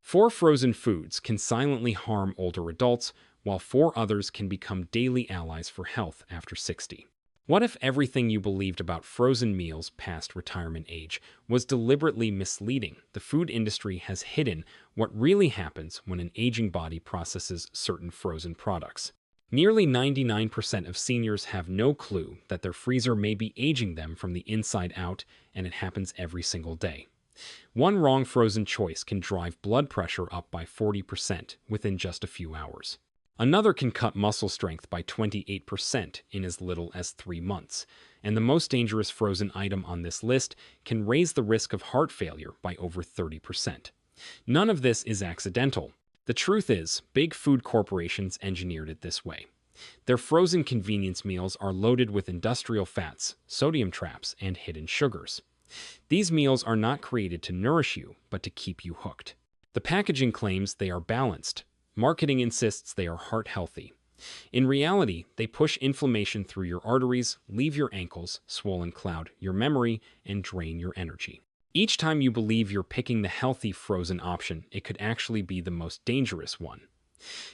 4 frozen foods can silently harm older adults, while 4 others can become daily allies for health after 60. What if everything you believed about frozen meals past retirement age was deliberately misleading? The food industry has hidden what really happens when an aging body processes certain frozen products. Nearly 99% of seniors have no clue that their freezer may be aging them from the inside out, and it happens every single day. One wrong frozen choice can drive blood pressure up by 40% within just a few hours. Another can cut muscle strength by 28% in as little as 3 months. And the most dangerous frozen item on this list can raise the risk of heart failure by over 30%. None of this is accidental. The truth is, big food corporations engineered it this way. Their frozen convenience meals are loaded with industrial fats, sodium traps, and hidden sugars. These meals are not created to nourish you, but to keep you hooked. The packaging claims they are balanced. Marketing insists they are heart healthy. In reality, they push inflammation through your arteries, leave your ankles swollen, cloud your memory, and drain your energy. Each time you believe you're picking the healthy frozen option, it could actually be the most dangerous one.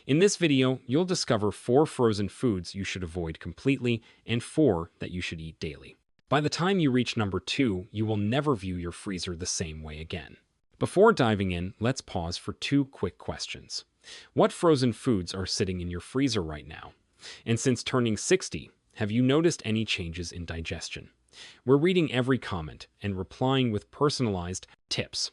In this video, you'll discover 4 frozen foods you should avoid completely and 4 that you should eat daily. By the time you reach number 2, you will never view your freezer the same way again. Before diving in, let's pause for 2 quick questions. What frozen foods are sitting in your freezer right now? And since turning 60, have you noticed any changes in digestion? We're reading every comment and replying with personalized tips.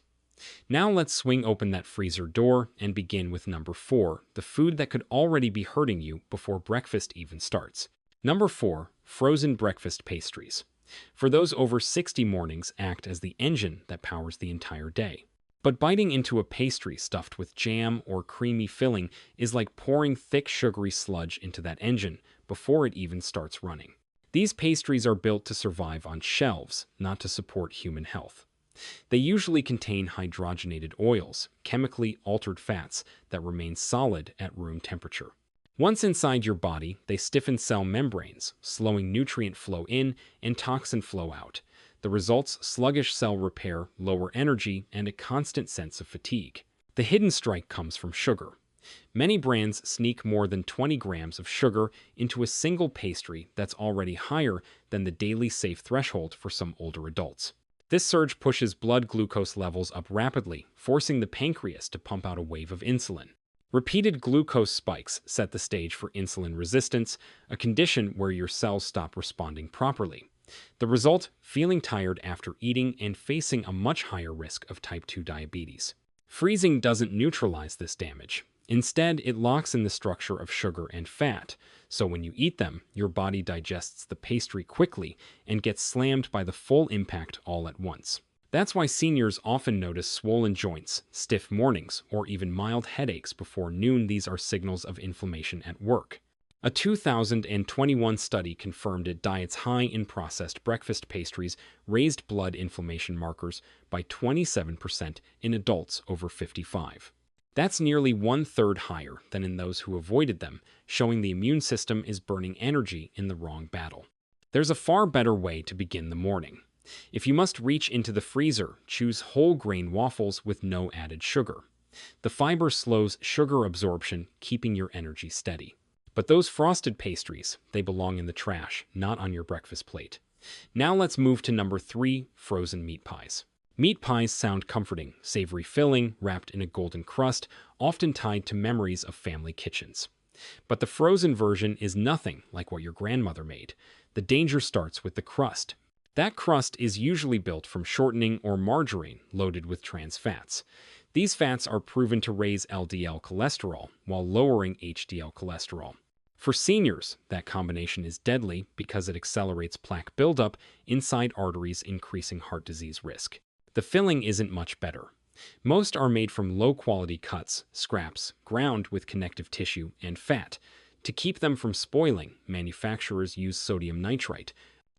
Now let's swing open that freezer door and begin with number 4, the food that could already be hurting you before breakfast even starts. Number 4, frozen breakfast pastries. For those over 60, mornings act as the engine that powers the entire day. But biting into a pastry stuffed with jam or creamy filling is like pouring thick sugary sludge into that engine before it even starts running. These pastries are built to survive on shelves, not to support human health. They usually contain hydrogenated oils, chemically altered fats that remain solid at room temperature. Once inside your body, they stiffen cell membranes, slowing nutrient flow in and toxin flow out. The results: sluggish cell repair, lower energy, and a constant sense of fatigue. The hidden strike comes from sugar. Many brands sneak more than 20 grams of sugar into a single pastry that's already higher than the daily safe threshold for some older adults. This surge pushes blood glucose levels up rapidly, forcing the pancreas to pump out a wave of insulin. Repeated glucose spikes set the stage for insulin resistance, a condition where your cells stop responding properly. The result: feeling tired after eating and facing a much higher risk of type 2 diabetes. Freezing doesn't neutralize this damage. Instead, it locks in the structure of sugar and fat, so when you eat them, your body digests the pastry quickly and gets slammed by the full impact all at once. That's why seniors often notice swollen joints, stiff mornings, or even mild headaches before noon. These are signals of inflammation at work. A 2021 study confirmed that diets high in processed breakfast pastries raised blood inflammation markers by 27% in adults over 55. That's nearly 1/3 higher than in those who avoided them, showing the immune system is burning energy in the wrong battle. There's a far better way to begin the morning. If you must reach into the freezer, choose whole grain waffles with no added sugar. The fiber slows sugar absorption, keeping your energy steady. But those frosted pastries, they belong in the trash, not on your breakfast plate. Now let's move to number 3, frozen meat pies. Meat pies sound comforting, savory filling, wrapped in a golden crust, often tied to memories of family kitchens. But the frozen version is nothing like what your grandmother made. The danger starts with the crust. That crust is usually built from shortening or margarine loaded with trans fats. These fats are proven to raise LDL cholesterol while lowering HDL cholesterol. For seniors, that combination is deadly because it accelerates plaque buildup inside arteries, increasing heart disease risk. The filling isn't much better. Most are made from low-quality cuts, scraps, ground with connective tissue and fat. To keep them from spoiling, manufacturers use sodium nitrite.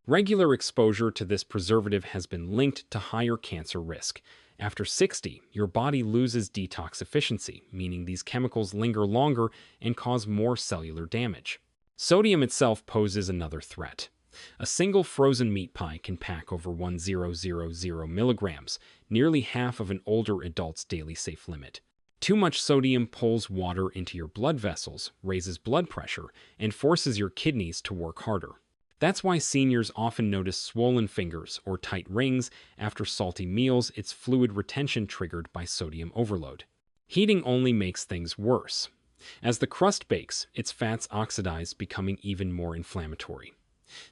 Regular exposure to this preservative has been linked to higher cancer risk. After 60, your body loses detox efficiency, meaning these chemicals linger longer and cause more cellular damage. Sodium itself poses another threat. A single frozen meat pie can pack over 1,000 milligrams, nearly half of an older adult's daily safe limit. Too much sodium pulls water into your blood vessels, raises blood pressure, and forces your kidneys to work harder. That's why seniors often notice swollen fingers or tight rings after salty meals. It's fluid retention triggered by sodium overload. Heating only makes things worse. As the crust bakes, its fats oxidize, becoming even more inflammatory.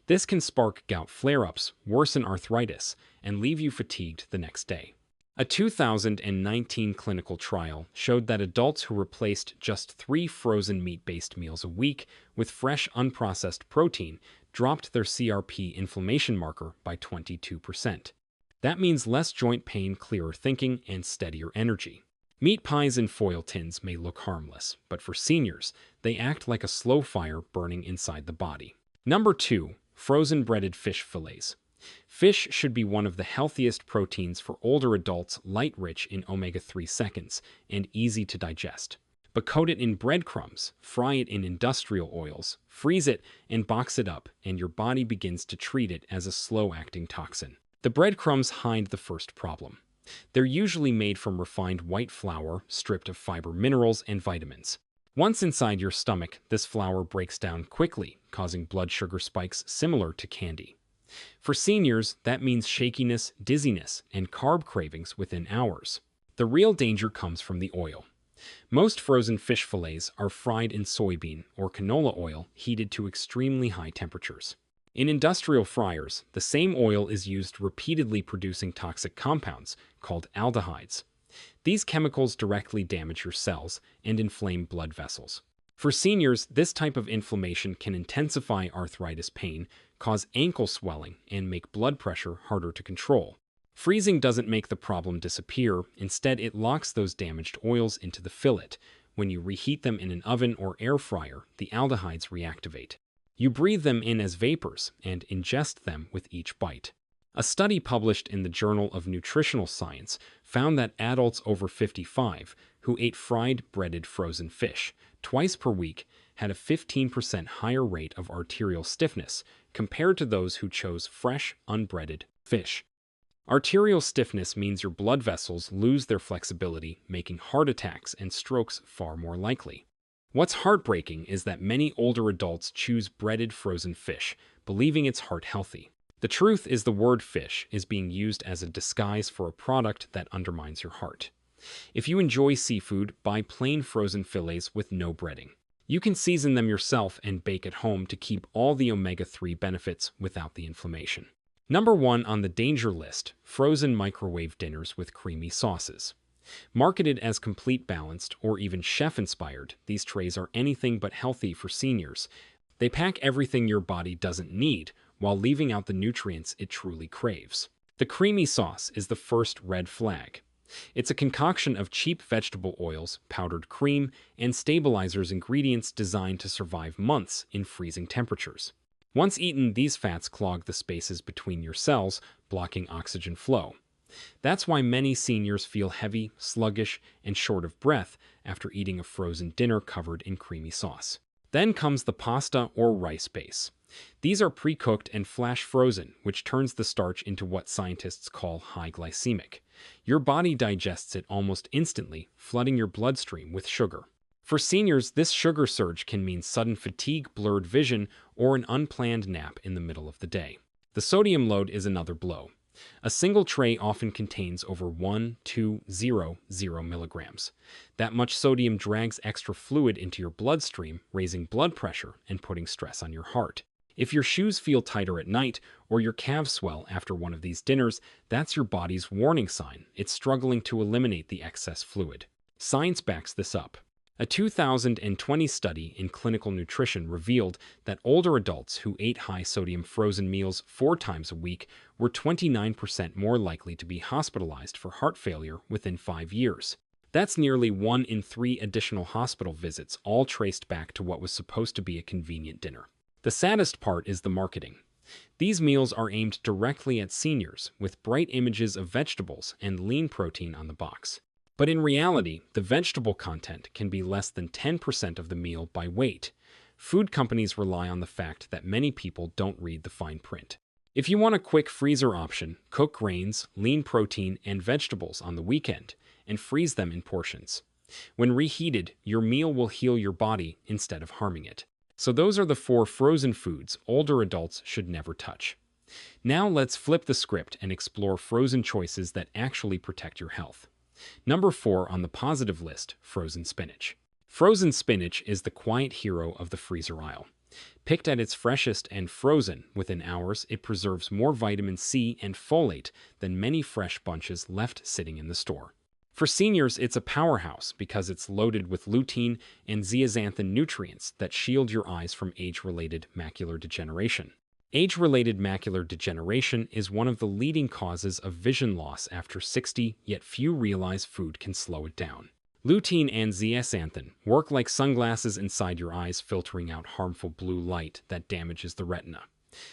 This can spark gout flare-ups, worsen arthritis, and leave you fatigued the next day. A 2019 clinical trial showed that adults who replaced just 3 frozen meat-based meals a week with fresh, unprocessed protein dropped their CRP inflammation marker by 22%. That means less joint pain, clearer thinking, and steadier energy. Meat pies in foil tins may look harmless, but for seniors, they act like a slow fire burning inside the body. Number 2. Frozen breaded fish fillets. Fish should be one of the healthiest proteins for older adults, light, rich in omega-3 seconds, and easy to digest. But coat it in breadcrumbs, fry it in industrial oils, freeze it, and box it up, and your body begins to treat it as a slow-acting toxin. The breadcrumbs hide the first problem. They're usually made from refined white flour, stripped of fiber, minerals, and vitamins. Once inside your stomach, this flour breaks down quickly, causing blood sugar spikes similar to candy. For seniors, that means shakiness, dizziness, and carb cravings within hours. The real danger comes from the oil. Most frozen fish fillets are fried in soybean or canola oil heated to extremely high temperatures. In industrial fryers, the same oil is used repeatedly, producing toxic compounds called aldehydes. These chemicals directly damage your cells and inflame blood vessels. For seniors, this type of inflammation can intensify arthritis pain, cause ankle swelling, and make blood pressure harder to control. Freezing doesn't make the problem disappear. Instead, it locks those damaged oils into the fillet. When you reheat them in an oven or air fryer, the aldehydes reactivate. You breathe them in as vapors and ingest them with each bite. A study published in the Journal of Nutritional Science found that adults over 55 who ate fried, breaded, frozen fish twice per week had a 15% higher rate of arterial stiffness compared to those who chose fresh, unbreaded fish. Arterial stiffness means your blood vessels lose their flexibility, making heart attacks and strokes far more likely. What's heartbreaking is that many older adults choose breaded frozen fish, believing it's heart healthy. The truth is, the word fish is being used as a disguise for a product that undermines your heart. If you enjoy seafood, buy plain frozen fillets with no breading. You can season them yourself and bake at home to keep all the omega-3 benefits without the inflammation. Number 1 on the danger list, frozen microwave dinners with creamy sauces. Marketed as complete balanced or even chef-inspired, these trays are anything but healthy for seniors. They pack everything your body doesn't need while leaving out the nutrients it truly craves. The creamy sauce is the first red flag. It's a concoction of cheap vegetable oils, powdered cream, and stabilizers, ingredients designed to survive months in freezing temperatures. Once eaten, these fats clog the spaces between your cells, blocking oxygen flow. That's why many seniors feel heavy, sluggish, and short of breath after eating a frozen dinner covered in creamy sauce. Then comes the pasta or rice base. These are pre-cooked and flash frozen, which turns the starch into what scientists call high glycemic. Your body digests it almost instantly, flooding your bloodstream with sugar. For seniors, this sugar surge can mean sudden fatigue, blurred vision, or an unplanned nap in the middle of the day. The sodium load is another blow. A single tray often contains over 1,200 milligrams. That much sodium drags extra fluid into your bloodstream, raising blood pressure and putting stress on your heart. If your shoes feel tighter at night or your calves swell after one of these dinners, that's your body's warning sign. It's struggling to eliminate the excess fluid. Science backs this up. A 2020 study in clinical nutrition revealed that older adults who ate high-sodium frozen meals 4 times a week were 29% more likely to be hospitalized for heart failure within 5 years. That's nearly 1 in 3 additional hospital visits, all traced back to what was supposed to be a convenient dinner. The saddest part is the marketing. These meals are aimed directly at seniors, with bright images of vegetables and lean protein on the box. But in reality, the vegetable content can be less than 10% of the meal by weight. Food companies rely on the fact that many people don't read the fine print. If you want a quick freezer option, cook grains, lean protein, and vegetables on the weekend, and freeze them in portions. When reheated, your meal will heal your body instead of harming it. So those are the 4 frozen foods older adults should never touch. Now let's flip the script and explore frozen choices that actually protect your health. Number 4 on the positive list, frozen spinach. Frozen spinach is the quiet hero of the freezer aisle. Picked at its freshest and frozen within hours, it preserves more vitamin C and folate than many fresh bunches left sitting in the store. For seniors, it's a powerhouse because it's loaded with lutein and zeaxanthin nutrients that shield your eyes from age-related macular degeneration. Age-related macular degeneration is one of the leading causes of vision loss after 60, yet few realize food can slow it down. Lutein and zeaxanthin work like sunglasses inside your eyes, filtering out harmful blue light that damages the retina.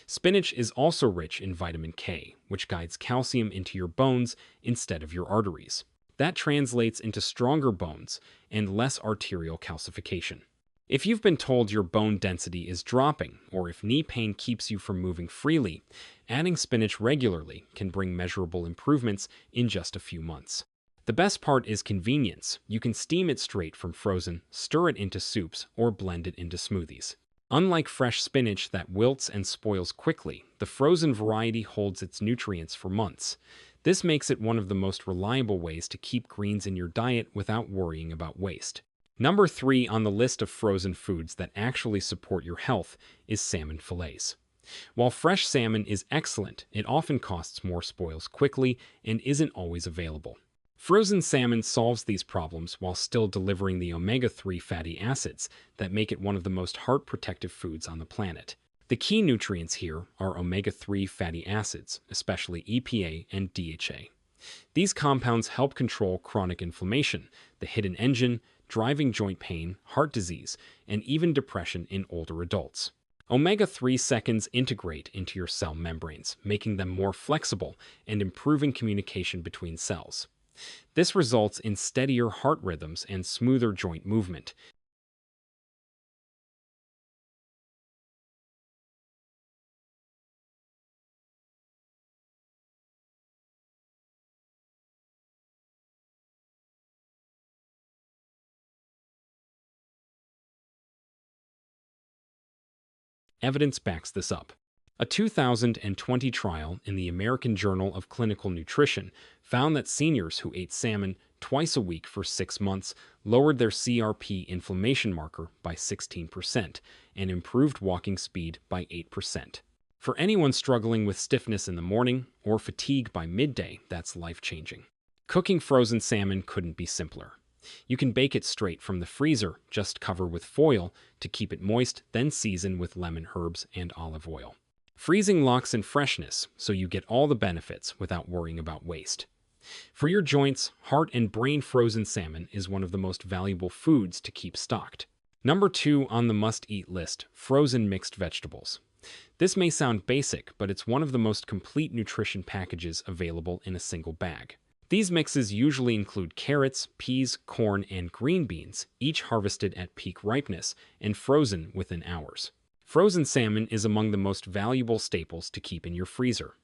Spinach is also rich in vitamin K, which guides calcium into your bones instead of your arteries. That translates into stronger bones and less arterial calcification. If you've been told your bone density is dropping, or if knee pain keeps you from moving freely, adding spinach regularly can bring measurable improvements in just a few months. The best part is convenience. You can steam it straight from frozen, stir it into soups, or blend it into smoothies. Unlike fresh spinach that wilts and spoils quickly, the frozen variety holds its nutrients for months. This makes it one of the most reliable ways to keep greens in your diet without worrying about waste. Number 3 on the list of frozen foods that actually support your health is salmon fillets. While fresh salmon is excellent, it often costs more, spoils quickly, and isn't always available. Frozen salmon solves these problems while still delivering the omega-3 fatty acids that make it one of the most heart-protective foods on the planet. The key nutrients here are omega-3 fatty acids, especially EPA and DHA. These compounds help control chronic inflammation, the hidden engine, driving joint pain, heart disease, and even depression in older adults. Omega-3 seconds integrate into your cell membranes, making them more flexible and improving communication between cells. This results in steadier heart rhythms and smoother joint movement. Evidence backs this up. A 2020 trial in the American Journal of Clinical Nutrition found that seniors who ate salmon twice a week for 6 months lowered their CRP inflammation marker by 16% and improved walking speed by 8%. For anyone struggling with stiffness in the morning or fatigue by midday, that's life-changing. Cooking frozen salmon couldn't be simpler. You can bake it straight from the freezer, just cover with foil to keep it moist, then season with lemon, herbs, and olive oil. Freezing locks in freshness, so you get all the benefits without worrying about waste. For your joints, heart, and brain, frozen salmon is one of the most valuable foods to keep stocked. Number 2 on the must-eat list, frozen mixed vegetables. This may sound basic, but it's one of the most complete nutrition packages available in a single bag. These mixes usually include carrots, peas, corn, and green beans, each harvested at peak ripeness and frozen within hours. Frozen salmon is among the most valuable staples to keep in your freezer.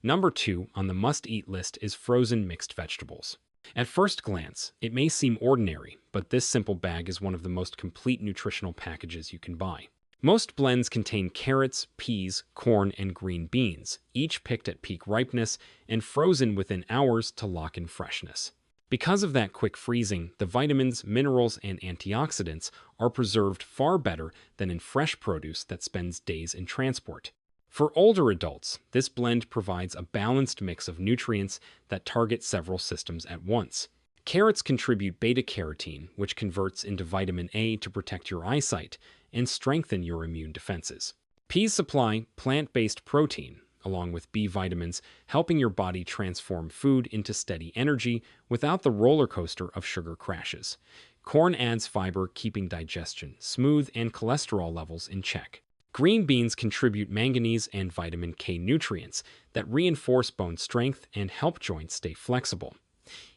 Number 2 on the must-eat list is frozen mixed vegetables. At first glance, it may seem ordinary, but this simple bag is one of the most complete nutritional packages you can buy. Most blends contain carrots, peas, corn, and green beans, each picked at peak ripeness and frozen within hours to lock in freshness. Because of that quick freezing, the vitamins, minerals, and antioxidants are preserved far better than in fresh produce that spends days in transport. For older adults, this blend provides a balanced mix of nutrients that target several systems at once. Carrots contribute beta-carotene, which converts into vitamin A to protect your eyesight and strengthen your immune defenses. Peas supply plant-based protein, along with B vitamins, helping your body transform food into steady energy without the roller coaster of sugar crashes. Corn adds fiber, keeping digestion smooth and cholesterol levels in check. Green beans contribute manganese and vitamin K nutrients that reinforce bone strength and help joints stay flexible.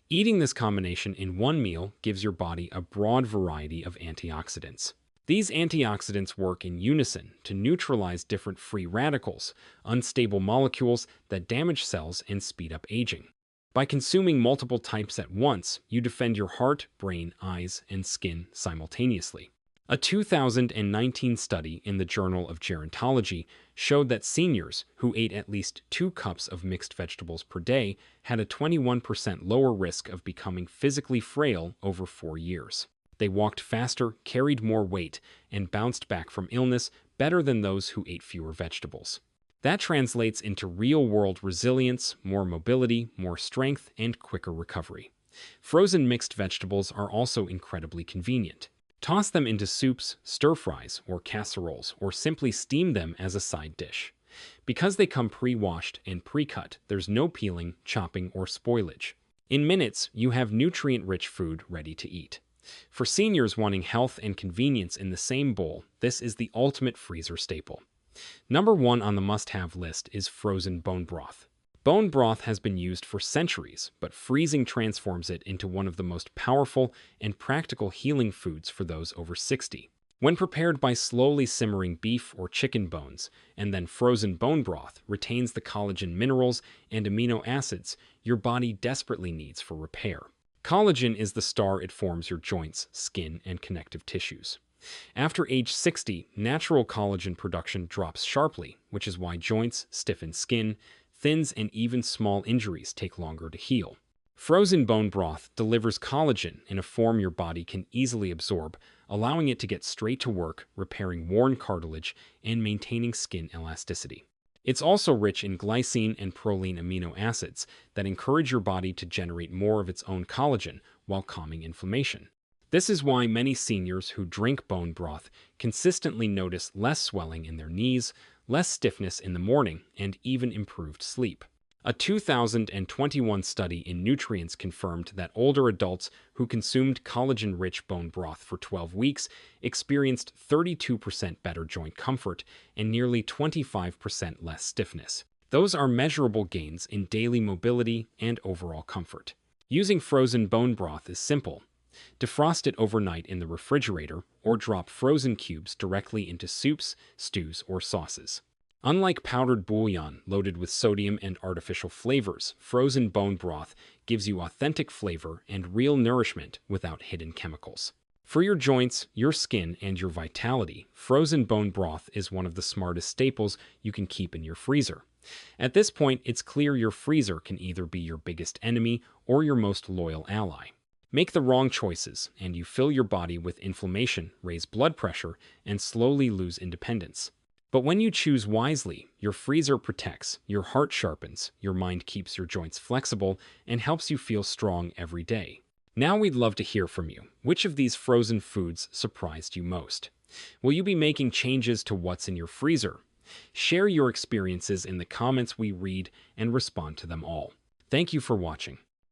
Eating this combination in one meal gives your body a broad variety of antioxidants. These antioxidants work in unison to neutralize different free radicals, unstable molecules that damage cells and speed up aging. By consuming multiple types at once, you defend your heart, brain, eyes, and skin simultaneously. A 2019 study in the Journal of Gerontology showed that seniors who ate at least 2 cups of mixed vegetables per day had a 21% lower risk of becoming physically frail over 4 years. They walked faster, carried more weight, and bounced back from illness better than those who ate fewer vegetables. That translates into real-world resilience, more mobility, more strength, and quicker recovery. Frozen mixed vegetables are also incredibly convenient. Toss them into soups, stir-fries, or casseroles, or simply steam them as a side dish. Because they come pre-washed and pre-cut, there's no peeling, chopping, or spoilage. In minutes, you have nutrient-rich food ready to eat. For seniors wanting health and convenience in the same bowl, this is the ultimate freezer staple. Number 1 on the must-have list is frozen bone broth. Bone broth has been used for centuries, but freezing transforms it into one of the most powerful and practical healing foods for those over 60. When prepared by slowly simmering beef or chicken bones, and then frozen bone broth retains the collagen minerals and amino acids your body desperately needs for repair. Collagen is the star it forms your joints, skin, and connective tissues. After age 60, natural collagen production drops sharply, which is why joints, stiffen skin, thins, and even small injuries take longer to heal. Frozen bone broth delivers collagen in a form your body can easily absorb, allowing it to get straight to work, repairing worn cartilage and maintaining skin elasticity. It's also rich in glycine and proline amino acids that encourage your body to generate more of its own collagen while calming inflammation. This is why many seniors who drink bone broth consistently notice less swelling in their knees, less stiffness in the morning, and even improved sleep. A 2021 study in Nutrients confirmed that older adults who consumed collagen-rich bone broth for 12 weeks experienced 32% better joint comfort and nearly 25% less stiffness. Those are measurable gains in daily mobility and overall comfort. Using frozen bone broth is simple. Defrost it overnight in the refrigerator or drop frozen cubes directly into soups, stews, or sauces. Unlike powdered bouillon loaded with sodium and artificial flavors, frozen bone broth gives you authentic flavor and real nourishment without hidden chemicals. For your joints, your skin, and your vitality, frozen bone broth is one of the smartest staples you can keep in your freezer. At this point, it's clear your freezer can either be your biggest enemy or your most loyal ally. Make the wrong choices, and you fill your body with inflammation, raise blood pressure, and slowly lose independence. But when you choose wisely, your freezer protects, your heart sharpens, your mind keeps your joints flexible, and helps you feel strong every day. Now we'd love to hear from you. Which of these frozen foods surprised you most? Will you be making changes to what's in your freezer? Share your experiences in the comments. We read and respond to them all. Thank you for watching.